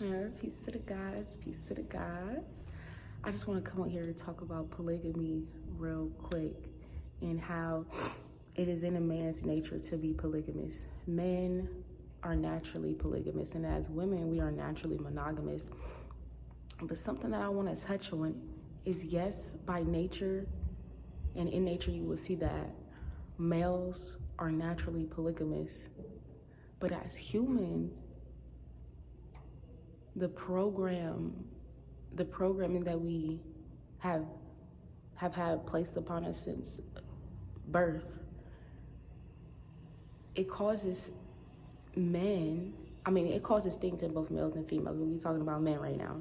Peace to the guys, peace to the guys. I just want to come on here and talk about polygamy real quick and how it is in a man's nature to be polygamous. Men are naturally polygamous, and as women, we are naturally monogamous. But something that I want to touch on is, yes, by nature and in nature, you will see that males are naturally polygamous. But as humans, the programming that we have had placed upon us since birth, it causes it causes things in both males and females. We're talking about men right now.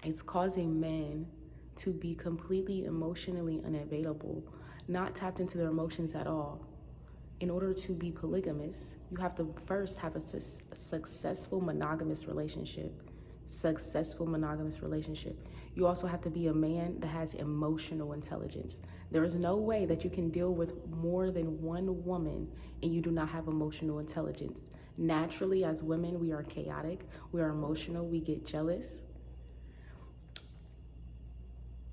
It's causing men to be completely emotionally unavailable, not tapped into their emotions at all. In order to be polygamous, you have to first have a successful monogamous relationship. You also have to be a man that has emotional intelligence. There is no way that you can deal with more than one woman and you do not have emotional intelligence. Naturally, as women, we are chaotic, we are emotional, we get jealous.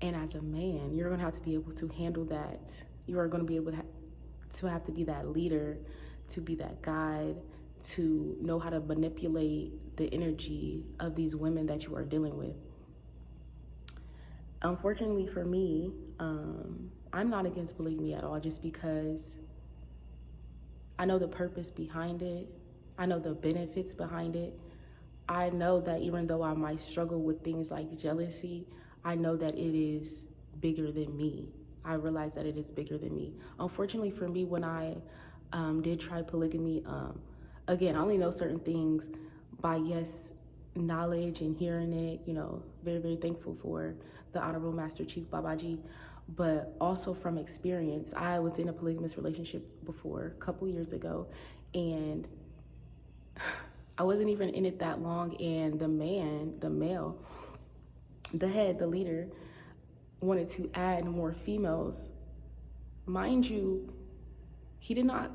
And as a man, you're gonna have to be able to handle that. You are gonna be able to have to be that leader, to be that guide, to know how to manipulate the energy of these women that you are dealing with. Unfortunately for me, I'm not against polygamy at all, just because I know the purpose behind it. I know the benefits behind it. I know that even though I might struggle with things like jealousy, I know that it is bigger than me. I realize that it is bigger than me. Unfortunately for me, when I did try polygamy, again, I only know certain things by, yes, knowledge and hearing it, very, very thankful for the Honorable Master Chief Babaji, but also from experience. I was in a polygamous relationship before, a couple years ago, and I wasn't even in it that long, and the male, the head, the leader, wanted to add more females. Mind you, he did not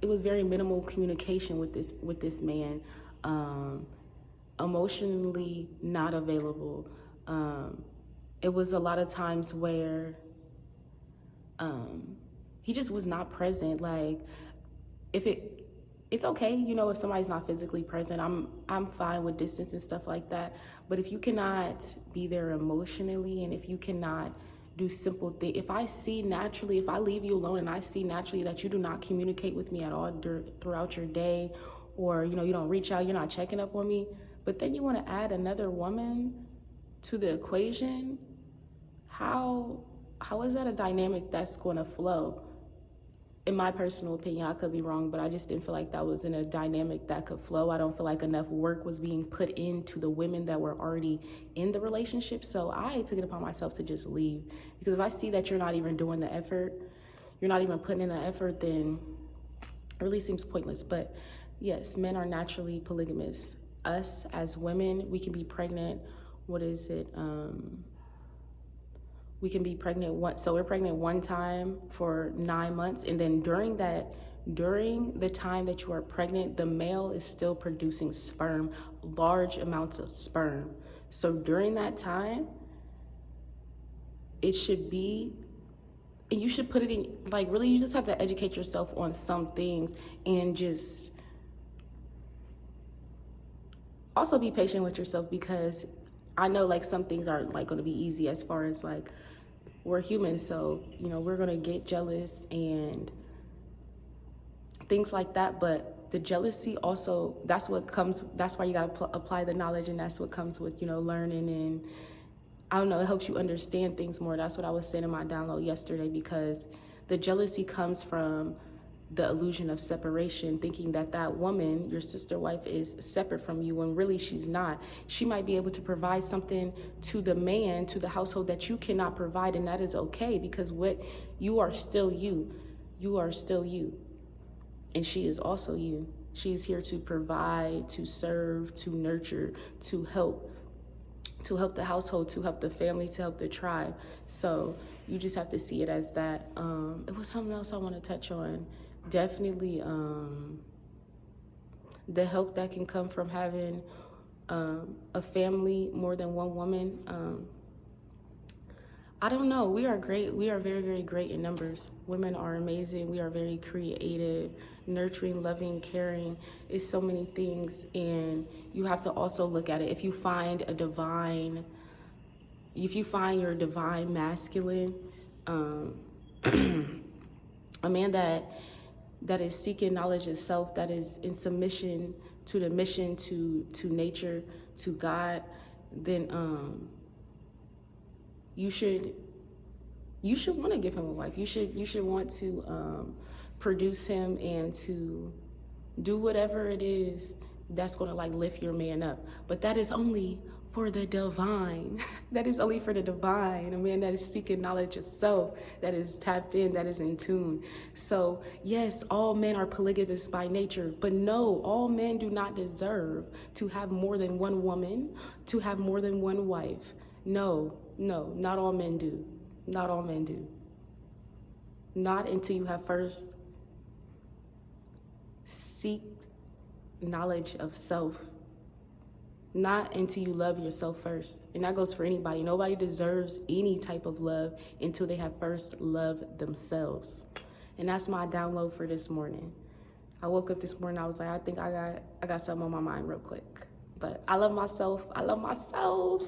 it was very minimal communication with this man, emotionally not available. It was a lot of times where he just was not present. Like, it's okay, if somebody's not physically present, I'm fine with distance and stuff like that. But if you cannot be there emotionally, and if you cannot do simple things, if I leave you alone and I see naturally that you do not communicate with me at all throughout your day, or you don't reach out, you're not checking up on me, but then you want to add another woman to the equation, how is that a dynamic that's going to flow? In my personal opinion, I could be wrong, but I just didn't feel like that was in a dynamic that could flow. I don't feel like enough work was being put into the women that were already in the relationship. So I took it upon myself to just leave. Because if I see that you're not even doing the effort, you're not even putting in the effort, then it really seems pointless. But yes, men are naturally polygamous. Us as women, we can be pregnant. We can be pregnant we're pregnant one time for 9 months, and then during the time that you are pregnant, the male is still producing sperm, large amounts of sperm. So during that time, it should be, and you should put it in, really, you just have to educate yourself on some things, and just also be patient with yourself, because I know some things aren't going to be easy, as far as we're humans, so we're gonna get jealous and things like that. But the jealousy also, that's why you gotta apply the knowledge, and that's what comes with learning, and I don't know, it helps you understand things more. That's what I was saying in my download yesterday, because the jealousy comes from the illusion of separation, thinking that woman, your sister wife, is separate from you, when really she's not. She might be able to provide something to the man, to the household, that you cannot provide, and that is okay, because you are still you. You are still you. And she is also you. She's here to provide, to serve, to nurture, to help the household, to help the family, to help the tribe. So you just have to see it as that. It was something else I want to touch on. Definitely the help that can come from having a family, more than one woman. I don't know. We are great. We are very, very great in numbers. Women are amazing. We are very creative, nurturing, loving, caring. It's so many things. And you have to also look at it. If you find your divine masculine, a man that is seeking knowledge of self, that is in submission to the mission, to nature, to God, then you should want to give him a wife. You should want to produce him and to do whatever it is that's going to like lift your man up. But that is only for the divine. That is only for the divine. A man that is seeking knowledge of self, that is tapped in, that is in tune. So yes, all men are polygamous by nature, but no, all men do not deserve to have more than one woman, to have more than one wife. No, not all men do. Not all men do. Not until you have first seek knowledge of self. Not until you love yourself first. And that goes for anybody. Nobody deserves any type of love until they have first loved themselves. And that's my download for this morning. I woke up this morning, I was like, I think I got something on my mind real quick. But I love myself. I love myself.